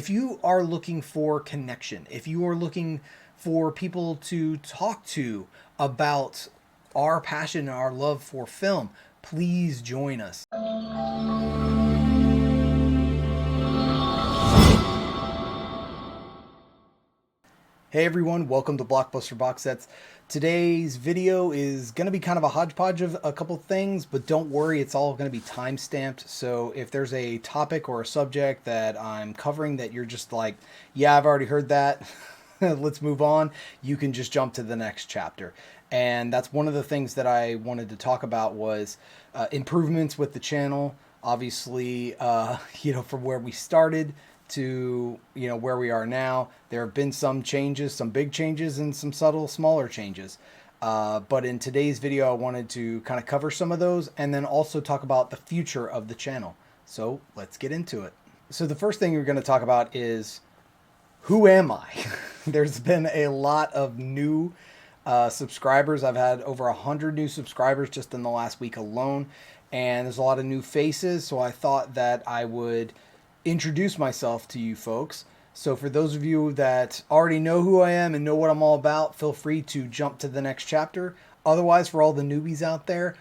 If you are looking for connection, if you are looking for people to talk to about our passion and our love for film, please join us. Hey everyone, welcome to Blockbuster Box Sets. Today's video is going to be kind of a hodgepodge of a couple things, but don't worry, it's all going to be time stamped. So if there's a topic or a subject that I'm covering that you're just like, yeah, I've already heard that, let's move on, you can just jump to the next chapter. And that's one of the things that I wanted to talk about was improvements with the channel. Obviously, from where we started to where we are now, there have been some changes, some big changes, and some subtle smaller changes, but in today's video I wanted to kind of cover some of those and then also talk about the future of the channel. So let's get into it. So the first thing we're going to talk about is, who am I? There's been a lot of new subscribers. I've had over 100 new subscribers just in the last week alone, and there's a lot of new faces, so I thought that I would introduce myself to you folks. So for those of you that already know who I am and know what I'm all about, feel free to jump to the next chapter. Otherwise, for all the newbies out there,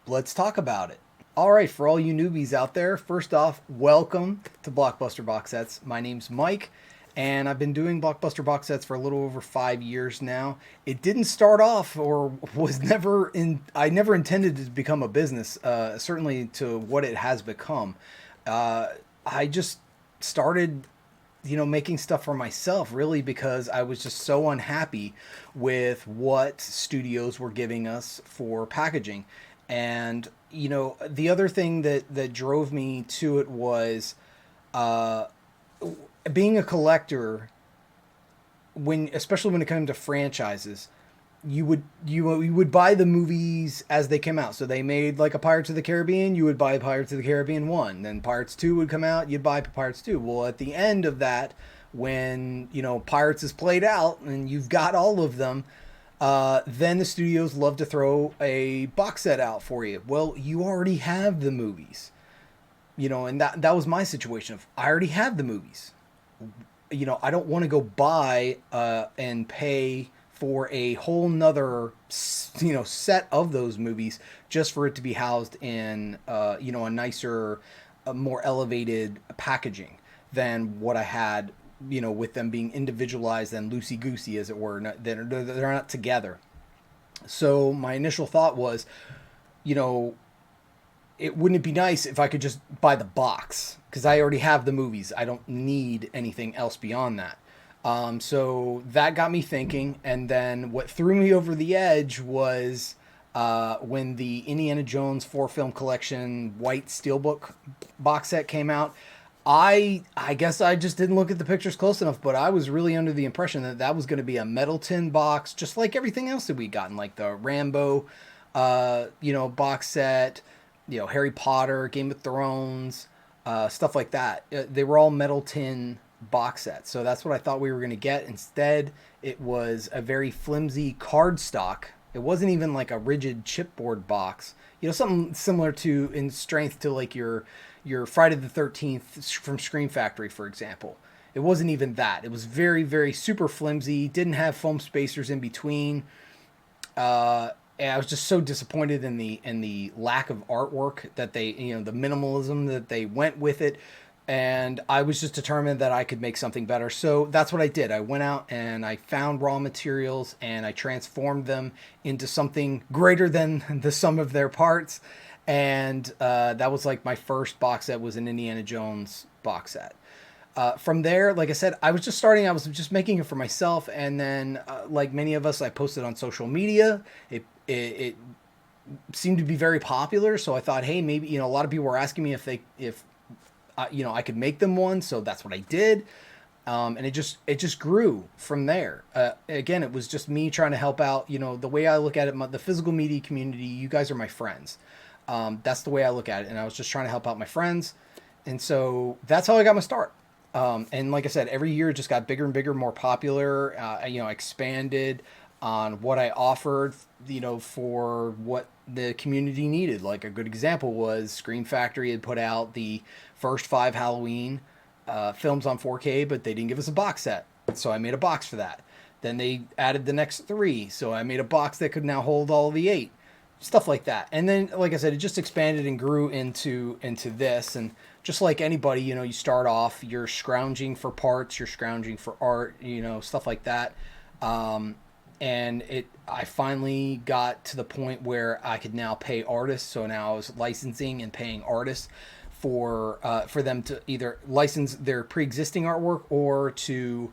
let's talk about it. All right, for all you newbies out there, first off, welcome to Blockbuster Box Sets. My name's Mike, and I've been doing Blockbuster Box Sets for a little over 5 years now. It didn't start off, or was never in, I never intended it to become a business, certainly to what it has become. I just started, making stuff for myself, really, because I was just so unhappy with what studios were giving us for packaging. And, the other thing that drove me to it was being a collector, especially when it comes to franchises. You would buy the movies as they came out. So they made like a Pirates of the Caribbean, you would buy Pirates of the Caribbean 1. Then Pirates 2 would come out, you'd buy Pirates 2. Well, at the end of that, when, Pirates is played out and you've got all of them, then the studios love to throw a box set out for you. Well, you already have the movies. And that was my situation of, I already have the movies. I don't want to go buy and pay for a whole nother, set of those movies just for it to be housed in, a nicer, more elevated packaging than what I had, with them being individualized and loosey-goosey, as it were. They're not together. So my initial thought was, wouldn't it be nice if I could just buy the box? Because I already have the movies. I don't need anything else beyond that. So that got me thinking, and then what threw me over the edge was when the Indiana Jones 4-film collection white steelbook box set came out. I guess I just didn't look at the pictures close enough, but I was really under the impression that that was going to be a metal tin box, just like everything else that we'd gotten, like the Rambo, box set, Harry Potter, Game of Thrones, stuff like that. They were all metal tin box set. So that's what I thought we were going to get. Instead, it was a very flimsy cardstock. It wasn't even like a rigid chipboard box. Something similar to in strength to like your Friday the 13th from Scream Factory, for example. It wasn't even that. It was very, very super flimsy. Didn't have foam spacers in between. And I was just so disappointed in the lack of artwork that they, the minimalism that they went with it. And I was just determined that I could make something better. So that's what I did. I went out and I found raw materials and I transformed them into something greater than the sum of their parts. And that was like my first box set, was an Indiana Jones box set. From there, like I said, I was just starting. I was just making it for myself. And then, like many of us, I posted on social media. It seemed to be very popular. So I thought, hey, maybe, a lot of people were asking me if I could make them one, so that's what I did, and it just grew from there. Again, it was just me trying to help out. The way I look at it, the physical media community, you guys are my friends. That's the way I look at it, and I was just trying to help out my friends, and so that's how I got my start. And like I said, every year it just got bigger and bigger, more popular. Expanded on what I offered, for what the community needed. Like a good example was Scream Factory had put out the first 5 Halloween films on 4K, but they didn't give us a box set. So I made a box for that. Then they added the next 3. So I made a box that could now hold all the 8. Stuff like that. And then, like I said, it just expanded and grew into this. And just like anybody, you start off, you're scrounging for parts, you're scrounging for art, stuff like that. And I finally got to the point where I could now pay artists. So now I was licensing and paying artists for them to either license their pre-existing artwork or to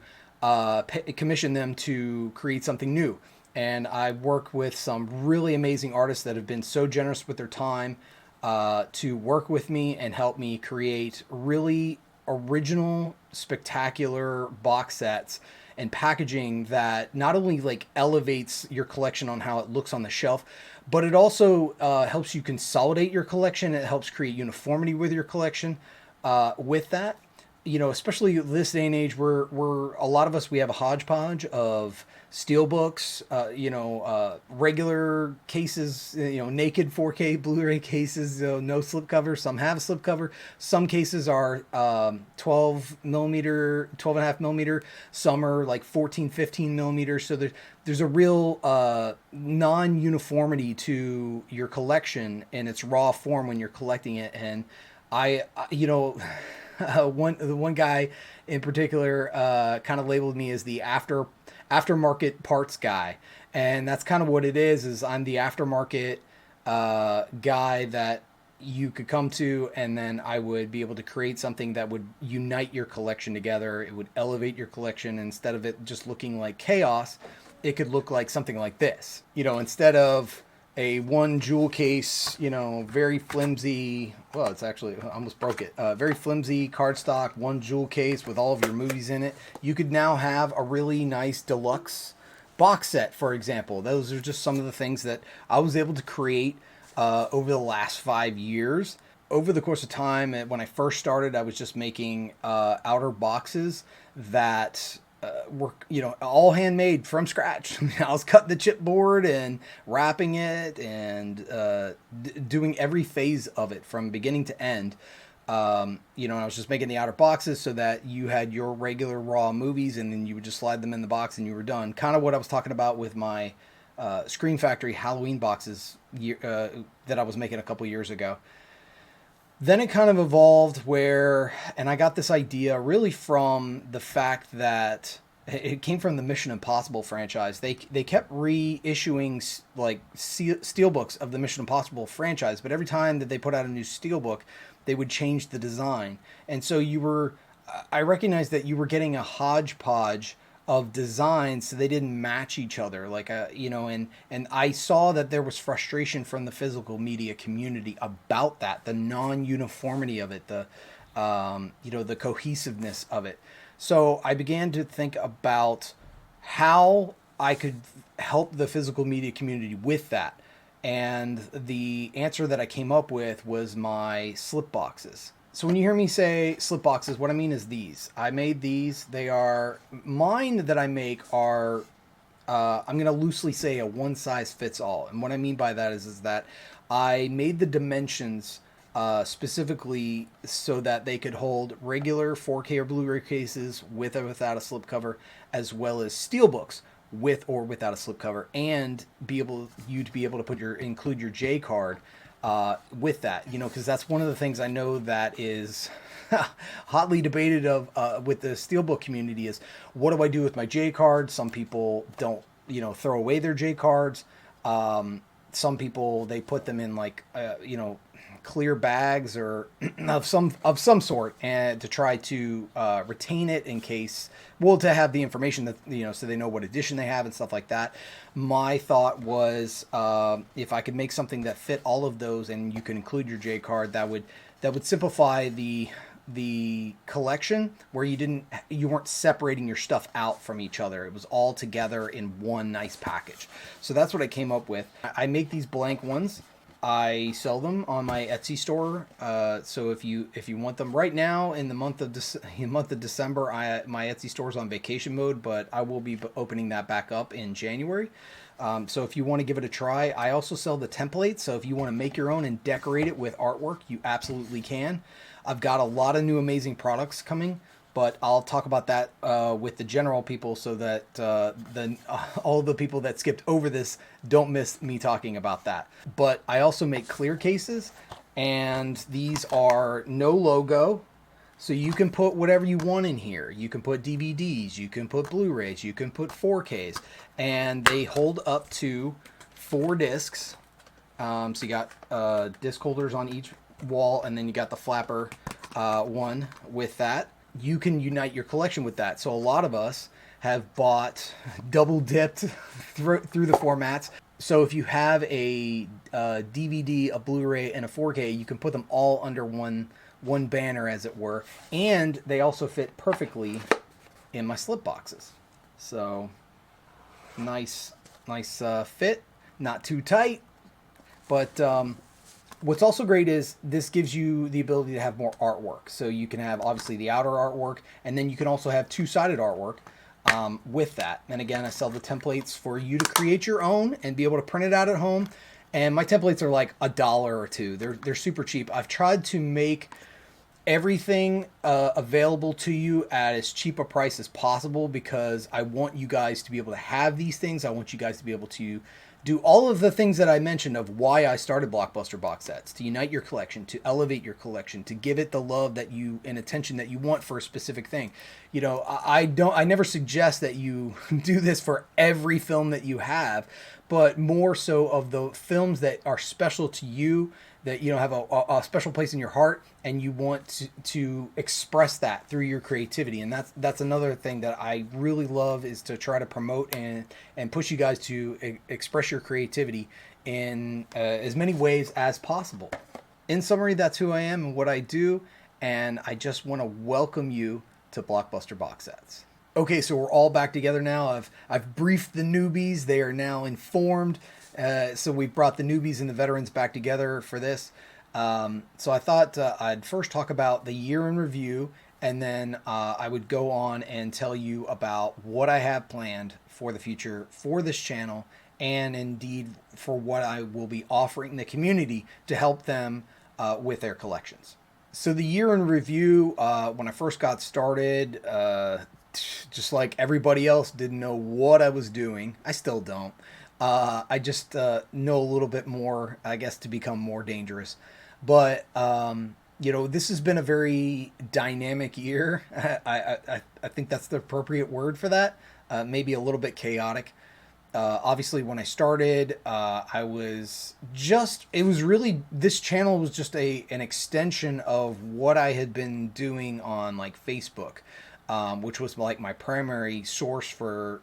commission them to create something new. And I work with some really amazing artists that have been so generous with their time to work with me and help me create really original, spectacular box sets and packaging that not only like elevates your collection on how it looks on the shelf, but it also helps you consolidate your collection. It helps create uniformity with your collection with that. Especially this day and age, we're a lot of us, we have a hodgepodge of steel books, regular cases, naked 4K Blu-ray cases, no slipcover. Some have a slipcover. Some cases are 12 millimeter, 12.5 millimeter. Some are like 14, 15 millimeters. So there's a real non-uniformity to your collection in its raw form when you're collecting it. And the one guy in particular kind of labeled me as the aftermarket parts guy, and that's kind of what it is I'm the aftermarket guy that you could come to, and then I would be able to create something that would unite your collection together. It would elevate your collection. Instead of it just looking like chaos, it could look like something like this. Instead of a one jewel case, very flimsy. Well, it's actually, I almost broke it. Very flimsy cardstock, one jewel case with all of your movies in it. You could now have a really nice deluxe box set, for example. Those are just some of the things that I was able to create over the last 5 years. Over the course of time, when I first started, I was just making outer boxes that were all handmade from scratch. I was cutting the chipboard and wrapping it and doing every phase of it from beginning to end. I was just making the outer boxes so that you had your regular raw movies, and then you would just slide them in the box and you were done. Kind of what I was talking about with my Screen Factory Halloween boxes that I was making a couple years ago. Then it kind of evolved and I got this idea really from the fact that it came from the Mission Impossible franchise. They kept reissuing like steelbooks of the Mission Impossible franchise, but every time that they put out a new steelbook, they would change the design. And so I recognized that you were getting a hodgepodge of designs, so they didn't match each other. And I saw that there was frustration from the physical media community about that, the non-uniformity of it, the cohesiveness of it. So I began to think about how I could help the physical media community with that. And the answer that I came up with was my slip boxes. So when you hear me say slip boxes, what I mean is these. I made these. They are mine that I make are, I'm going to loosely say a one size fits all. And what I mean by that is that I made the dimensions specifically so that they could hold regular 4K or Blu-ray cases with or without a slipcover, as well as steelbooks with or without a slipcover, and you to be able to include your J card with that, because that's one of the things I know that is hotly debated with the steelbook community is, what do I do with my J card? Some people don't, throw away their J cards. Some people, they put them in clear bags or of some sort, and to try to retain it in case, to have the information that, so they know what edition they have and stuff like that. My thought was, if I could make something that fit all of those and you can include your J card, that would simplify the collection, where you weren't separating your stuff out from each other. It was all together in one nice package. So that's what I came up with. I make these blank ones. I sell them on my Etsy store. So if you want them right now in the month of December, my Etsy store is on vacation mode, but I will be opening that back up in January. So if you want to give it a try, I also sell the templates. So if you want to make your own and decorate it with artwork, you absolutely can. I've got a lot of new amazing products coming, but I'll talk about that with the general people so that all the people that skipped over this don't miss me talking about that. But I also make clear cases, and these are no logo. So you can put whatever you want in here. You can put DVDs, you can put Blu-rays, you can put 4Ks, and they hold up to 4 discs. So you got disc holders on each wall, and then you got the flapper one with that. You can unite your collection with that. So a lot of us have bought double dipped through the formats. So if you have a DVD, a Blu-ray, and a 4K, you can put them all under one banner, as it were, and they also fit perfectly in my slip boxes. So nice fit, not too tight. But what's also great is this gives you the ability to have more artwork. So you can have obviously the outer artwork, and then you can also have two-sided artwork with that. And again, I sell the templates for you to create your own and be able to print it out at home. And my templates are like $1 or $2. They're super cheap. I've tried to make everything available to you at as cheap a price as possible because I want you guys to be able to have these things. I want you guys to be able to do all of the things that I mentioned of why I started Blockbuster box sets, to unite your collection, to elevate your collection, to give it the love that you and attention that you want for a specific thing. You know, I never suggest that you do this for every film that you have, but more so of the films that are special to you, that you know have a special place in your heart, and you want to express that through your creativity. And that's another thing that I really love, is to try to promote and push you guys to express your creativity in as many ways as possible. In summary, that's who I am and what I do, and I just want to welcome you to Blockbuster Box Sets. Okay, so we're all back together now. I've briefed the newbies. They are now informed. So we brought the newbies and the veterans back together for this. So I thought I'd first talk about the year in review, and then I would go on and tell you about what I have planned for the future for this channel, and indeed for what I will be offering the community to help them with their collections. So the year in review, when I first got started, just like everybody else, didn't know what I was doing. I still don't. I just know a little bit more, I guess, to become more dangerous. But, you know, this has been a very dynamic year. I think that's the appropriate word for that. Maybe a little bit chaotic. Obviously, when I started, this channel was just an extension of what I had been doing on like Facebook. Which was like my primary source for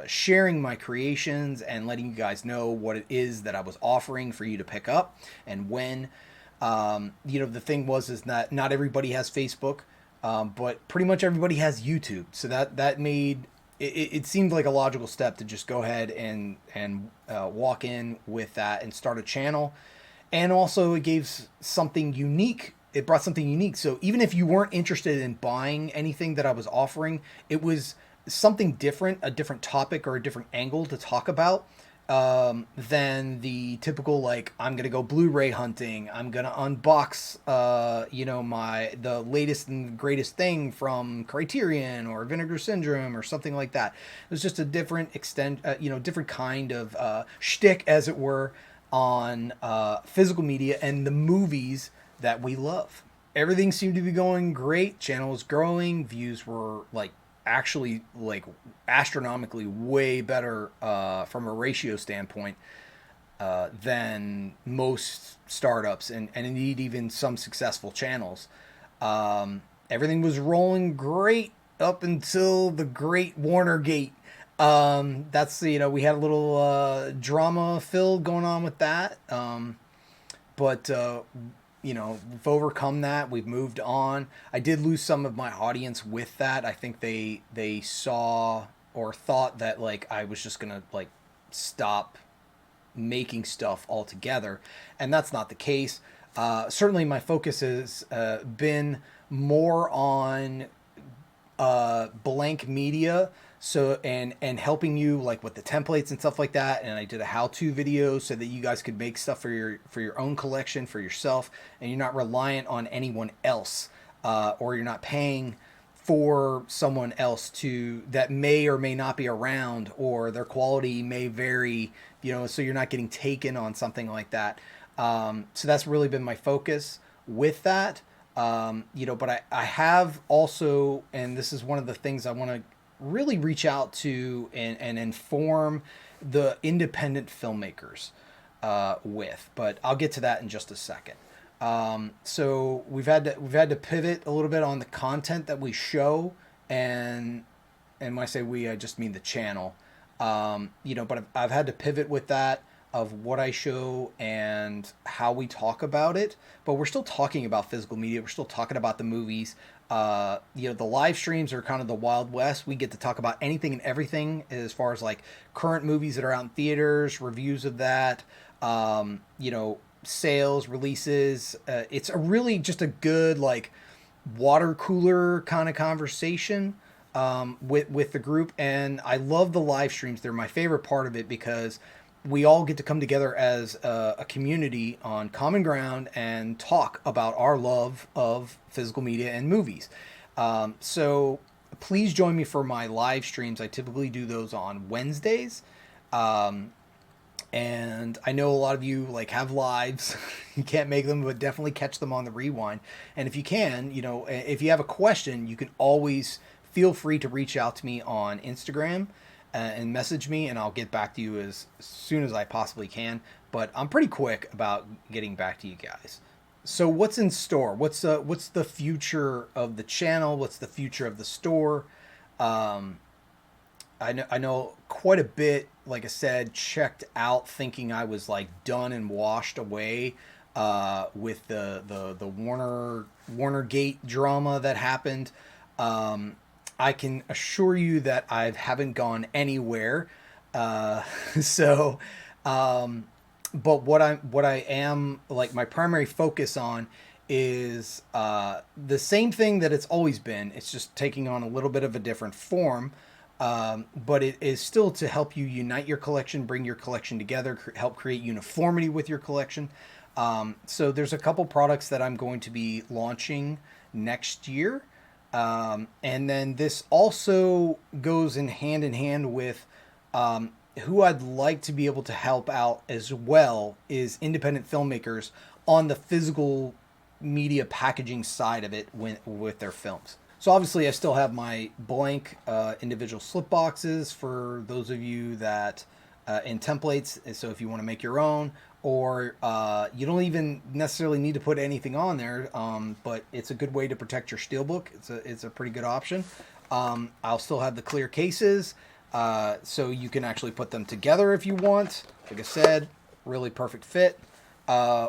sharing my creations and letting you guys know what it is that I was offering for you to pick up and when. You know, the thing is that not everybody has Facebook, but pretty much everybody has YouTube. So that made it seemed like a logical step to just go ahead and walk in with that and start a channel. And also it gave something unique. It brought something unique. So even if you weren't interested in buying anything that I was offering, it was something different, a different topic or a different angle to talk about than the typical, like, I'm going to go Blu-ray hunting. I'm going to unbox, you know, the latest and greatest thing from Criterion or Vinegar Syndrome or something like that. It was just a different different kind of shtick, as it were, on physical media and the movies that we love. Everything seemed to be going great. Channel was growing. Views were actually astronomically way better from a ratio standpoint than most startups and indeed even some successful channels. Everything was rolling great up until the great Warner Gate. That's, you know, we had a little drama filled going on with that. But you know, we've overcome that. We've moved on. I did lose some of my audience with that. I think they saw or thought that like I was just gonna like stop making stuff altogether, and that's not the case. Certainly, my focus has been more on blank media, so and helping you like with the templates and stuff like that. And I did a how-to video so that you guys could make stuff for your own collection for yourself, and you're not reliant on anyone else, or you're not paying for someone else to that may or may not be around, or their quality may vary, so you're not getting taken on something like that. So that's really been my focus with that. But I have also, and this is one of the things I want to really reach out to and inform the independent filmmakers with, but I'll get to that in just a second. So we've had to pivot a little bit on the content that we show, and when I say we, I just mean the channel. But I've had to pivot with that of what I show and how we talk about it. But we're still talking about physical media. We're still talking about the movies. The live streams are kind of the Wild West. We get to talk about anything and everything as far as like current movies that are out in theaters, reviews of that, sales, releases. It's a really just a good like water cooler kind of conversation with the group. And I love the live streams. They're my favorite part of it because we all get to come together as a community on common ground and talk about our love of physical media and movies. So please join me for my live streams. I typically do those on Wednesdays. And I know a lot of you like have lives. You can't make them, but definitely catch them on the rewind. And if you can, if you have a question, you can always feel free to reach out to me on Instagram and message me, and I'll get back to you as soon as I possibly can. But I'm pretty quick about getting back to you guys. So what's in store? What's the future of the channel? What's the future of the store? I know quite a bit, like I said, checked out thinking I was like done and washed away with the Warner Gate drama that happened. I can assure you that I haven't gone anywhere. So, but what I am like my primary focus on is the same thing that it's always been. It's just taking on a little bit of a different form. But it is still to help you unite your collection, bring your collection together, help create uniformity with your collection. So there's a couple products that I'm going to be launching next year. And then this also goes in hand with who I'd like to be able to help out as well is independent filmmakers on the physical media packaging side of it with their films. So obviously I still have my blank individual slip boxes for those of you that in templates. So if you want to make your own, or you don't even necessarily need to put anything on there, but it's a good way to protect your steelbook. It's a pretty good option. I'll still have the clear cases, so you can actually put them together if you want. Like I said, really perfect fit.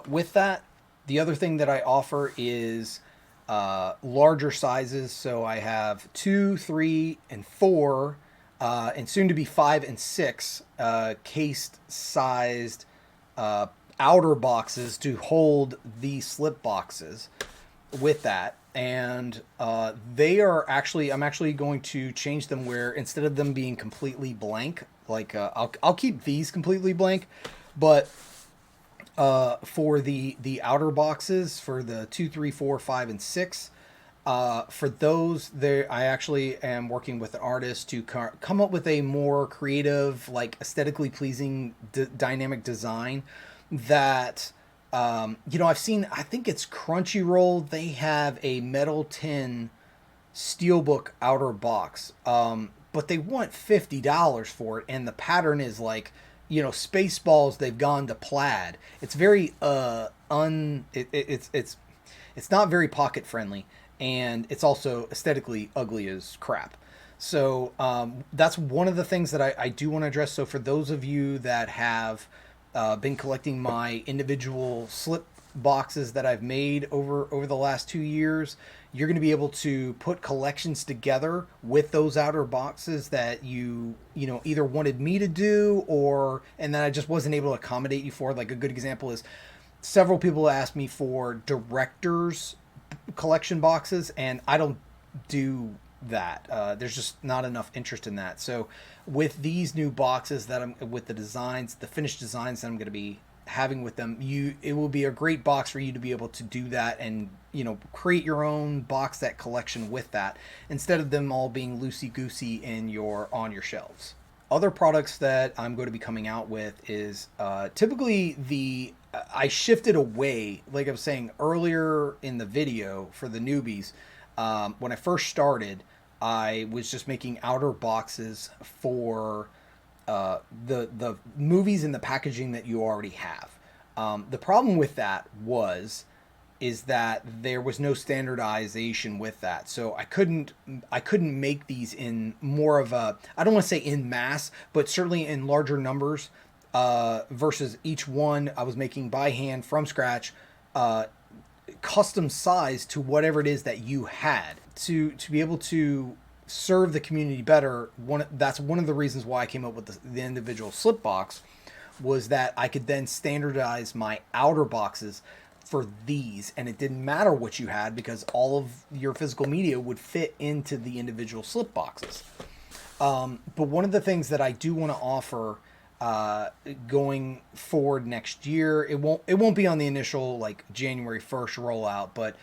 With that, the other thing that I offer is larger sizes. So I have 2, 3, and 4, and soon to be 5 and 6 cased sized outer boxes to hold the slip boxes with that. And they are actually, I'm actually going to change them where instead of them being completely blank, like I'll keep these completely blank, but for the outer boxes for the 2, 3, 4, 5, and 6, for those there, I actually am working with an artist to come up with a more creative, like aesthetically pleasing dynamic design that, I've seen, I think it's Crunchyroll. They have a metal tin steelbook outer box, but they want $50 for it. And the pattern is like, Spaceballs, they've gone to plaid. It's very, it's not very pocket friendly. And it's also aesthetically ugly as crap. So that's one of the things that I do want to address. So for those of you that have been collecting my individual slip boxes that I've made over the last 2 years, you're going to be able to put collections together with those outer boxes that you either wanted me to do and then I just wasn't able to accommodate you for. Like a good example is several people asked me for directors collection boxes, and I don't do that. There's just not enough interest in that. So with these new boxes that I'm with the designs, the finished designs that I'm going to be having with them, it will be a great box for you to be able to do that and create your own box set collection with that instead of them all being loosey goosey on your shelves. Other products that I'm going to be coming out with is typically I shifted away, like I was saying earlier in the video for the newbies. When I first started, I was just making outer boxes for the movies and the packaging that you already have. The problem with that is that there was no standardization with that. So I couldn't make these in more of a, I don't want to say in mass, but certainly in larger numbers, versus each one I was making by hand from scratch, custom size to whatever it is that you had to be able to serve the community better. That's one of the reasons why I came up with the individual slip box, was that I could then standardize my outer boxes for these, and it didn't matter what you had because all of your physical media would fit into the individual slip boxes. But one of the things that I do want to offer going forward next year, it won't be on the initial like January 1st rollout, but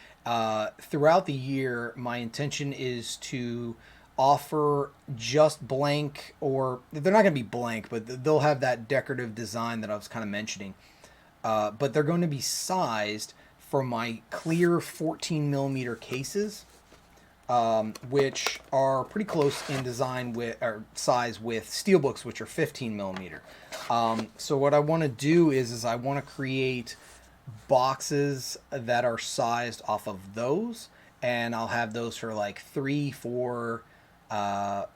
throughout the year, my intention is to offer just blank, or they're not going to be blank, but they'll have that decorative design that I was kind of mentioning. But they're going to be sized for my clear 14 millimeter cases, which are pretty close in design with or size with steelbooks, which are 15 millimeter. So what I want to do is I want to create boxes that are sized off of those, and I'll have those for like 3, 4, 5,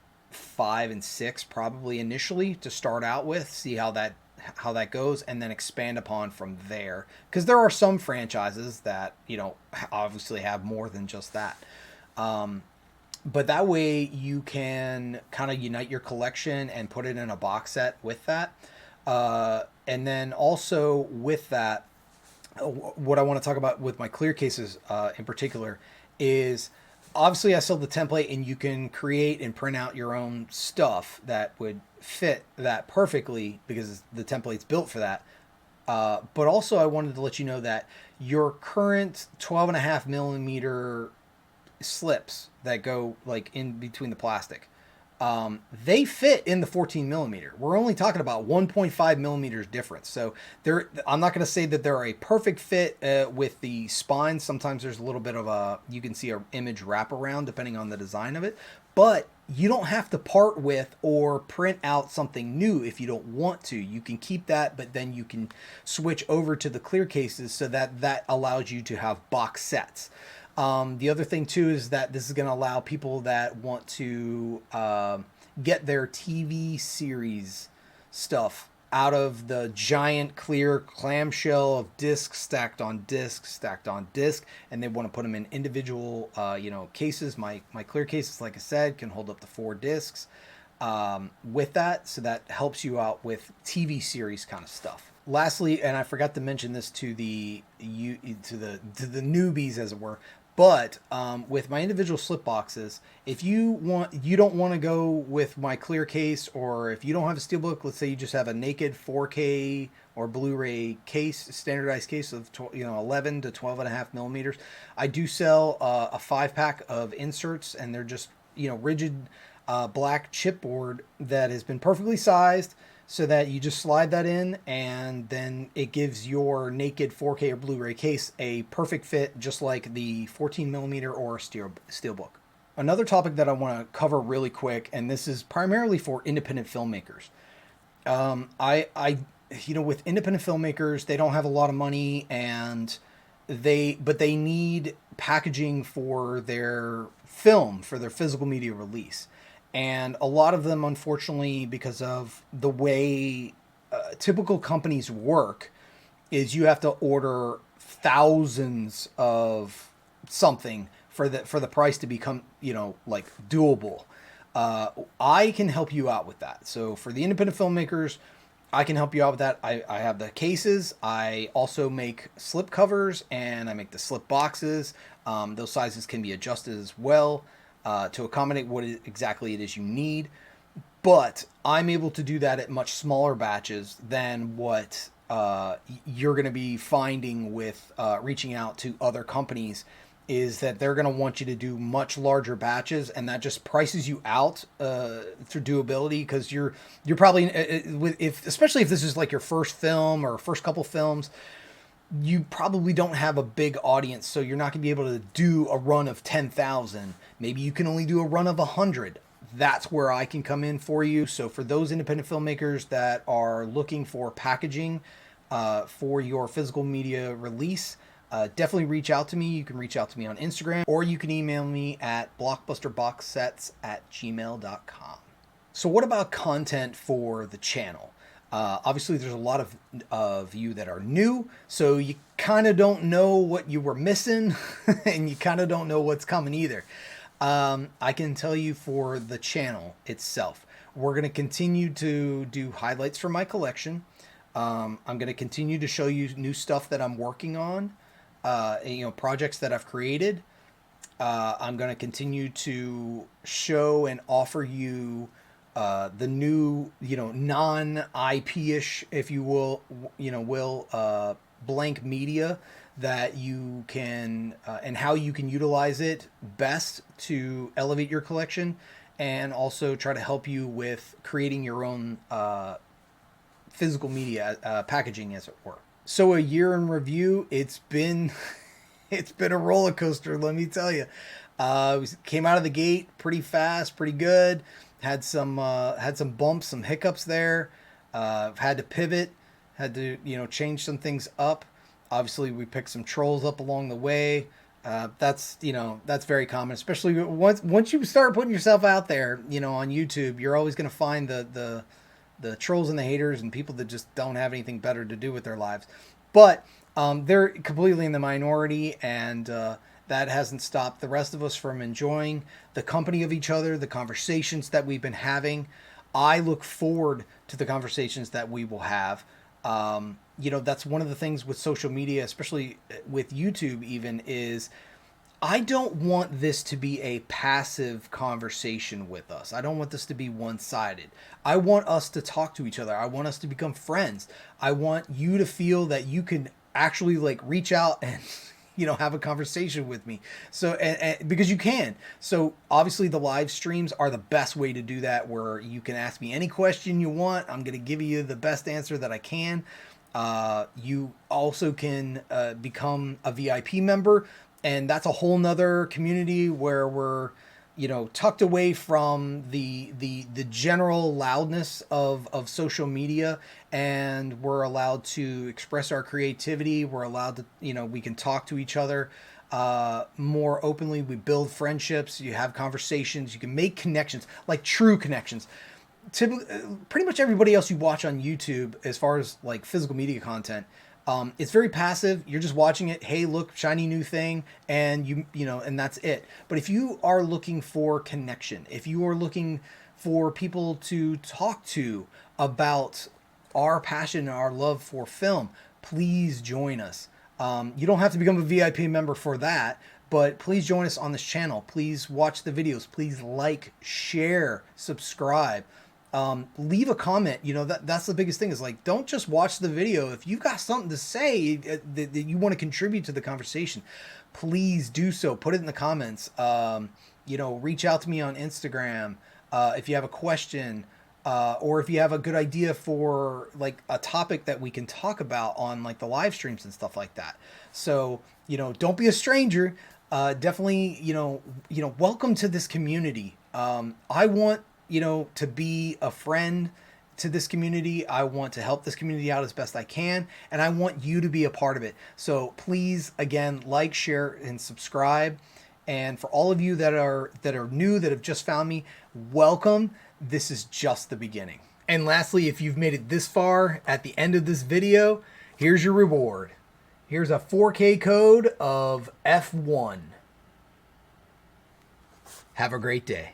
and 6 probably initially to start out with, see how that goes, and then expand upon from there, because there are some franchises that obviously have more than just that, but that way you can kind of unite your collection and put it in a box set with that, and then also with that, what I want to talk about with my clear cases in particular is obviously I sell the template, and you can create and print out your own stuff that would fit that perfectly because the template's built for that. But also I wanted to let you know that your current 12.5 millimeter slips that go like in between the plastic, they fit in the 14 millimeter. We're only talking about 1.5 millimeters difference. So I'm not going to say that they're a perfect fit with the spine. Sometimes there's a little bit of you can see an image wraparound depending on the design of it, but you don't have to part with or print out something new if you don't want to. You can keep that, but then you can switch over to the clear cases so that allows you to have box sets. The other thing too is that this is going to allow people that want to get their TV series stuff out of the giant clear clamshell of discs stacked on disc, and they want to put them in individual cases. My clear cases, like I said, can hold up to 4 discs with that, so that helps you out with TV series kind of stuff. Lastly, and I forgot to mention this to the newbies, as it were, but with my individual slip boxes, if you don't want to go with my clear case, or if you don't have a steelbook, let's say you just have a naked 4K or Blu-ray case, standardized case of 11 to 12.5 millimeters, I do sell a 5-pack of inserts, and they're just rigid black chipboard that has been perfectly sized, so that you just slide that in, and then it gives your naked 4K or Blu-ray case a perfect fit, just like the 14 millimeter or a steelbook. Another topic that I want to cover really quick, and this is primarily for independent filmmakers. With independent filmmakers, they don't have a lot of money, and but they need packaging for their film, for their physical media release. And a lot of them, unfortunately, because of the way typical companies work, is you have to order thousands of something for the price to become, doable. I can help you out with that. So for the independent filmmakers, I can help you out with that. I have the cases. I also make slip covers, and I make the slip boxes. Those sizes can be adjusted as well. to accommodate what exactly it is you need. But I'm able to do that at much smaller batches than what you're going to be finding with reaching out to other companies, is that they're going to want you to do much larger batches, and that just prices you out through doability, because you're probably if especially if this is like your first film or first couple films, you probably don't have a big audience, so you're not going to be able to do a run of 10,000. Maybe you can only do a run of 100. That's where I can come in for you. So for those independent filmmakers that are looking for packaging for your physical media release, definitely reach out to me. You can reach out to me on Instagram, or you can email me at blockbusterboxsets@gmail.com. So what about content for the channel? Obviously, there's a lot of you that are new, so you kind of don't know what you were missing, and you kind of don't know what's coming either. I can tell you for the channel itself, we're going to continue to do highlights from my collection. I'm going to continue to show you new stuff that I'm working on, projects that I've created. I'm going to continue to show and offer you the new, non-IP-ish, if you will, blank media that you can, and how you can utilize it best to elevate your collection, and also try to help you with creating your own physical media packaging, as it were. So a year in review, it's been it's been a roller coaster, let me tell you. Came out of the gate pretty fast, pretty good. Had some bumps, some hiccups there. Had to pivot, had to change some things up. Obviously, we picked some trolls up along the way. That's very common, especially once you start putting yourself out there, on YouTube. You're always going to find the trolls and the haters and people that just don't have anything better to do with their lives. But they're completely in the minority, and that hasn't stopped the rest of us from enjoying the company of each other, the conversations that we've been having. I look forward to the conversations that we will have. That's one of the things with social media, especially with YouTube even, is I don't want this to be a passive conversation with us. I don't want this to be one-sided. I want us to talk to each other. I want us to become friends. I want you to feel that you can actually reach out and have a conversation with me. So, and because you can. So obviously the live streams are the best way to do that, where you can ask me any question you want. I'm going to give you the best answer that I can. You also can become a VIP member, and that's a whole nother community where we're tucked away from the general loudness of social media, and we're allowed to express our creativity. We're allowed to, we can talk to each other more openly. We build friendships. You have conversations. You can make connections, like true connections. Pretty much everybody else you watch on YouTube, as far as physical media content, it's very passive. You're just watching it. Hey, look, shiny new thing. And and that's it. But if you are looking for connection, if you are looking for people to talk to about our passion and our love for film, please join us. You don't have to become a VIP member for that, but please join us on this channel. Please watch the videos. Please share, subscribe. Leave a comment. That's the biggest thing, is don't just watch the video. If you've got something to say that you want to contribute to the conversation, please do so. Put it in the comments. Reach out to me on Instagram if you have a question, or if you have a good idea for a topic that we can talk about on the live streams and stuff like that. So don't be a stranger. Definitely welcome to this community. I want to be a friend to this community. I want to help this community out as best I can, and I want you to be a part of it. So please, again, share, and subscribe. And for all of you that are new, that have just found me, welcome. This is just the beginning. And lastly, if you've made it this far at the end of this video, here's your reward. Here's a 4K code of F1. Have a great day.